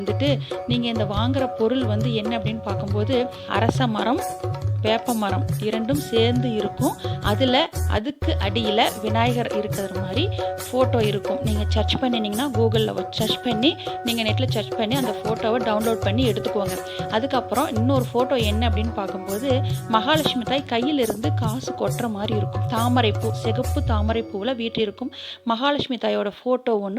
வந்துட்டு நீங்கள் இந்த வாங்குகிற பொருள் வந்து என்ன அப்படின்னு பார்க்கும்போது அரச மரம், வேப்ப மரம் இரண்டும் சேர்ந்து இருக்கும். அதுக்கு அடியில் விநாயகர் இருக்கிற மாதிரி ஃபோட்டோ இருக்கும். நீங்கள் சர்ச் பண்ணினீங்கன்னா கூகுளில் சர்ச் பண்ணி நீங்கள் நெட்டில் சர்ச் பண்ணி அந்த ஃபோட்டோவை டவுன்லோட் பண்ணி எடுத்துக்கோங்க. அதுக்கப்புறம் இன்னொரு ஃபோட்டோ என்ன அப்படின்னு பார்க்கும்போது மகாலட்சுமி தாய் கையிலிருந்து காசு கொட்டுற மாதிரி இருக்கும். தாமரைப்பூ, சிகப்பு தாமரைப்பூவில் வீட்டில் இருக்கும் மகாலட்சுமி தாயோட ஃபோட்டோ ஒன்று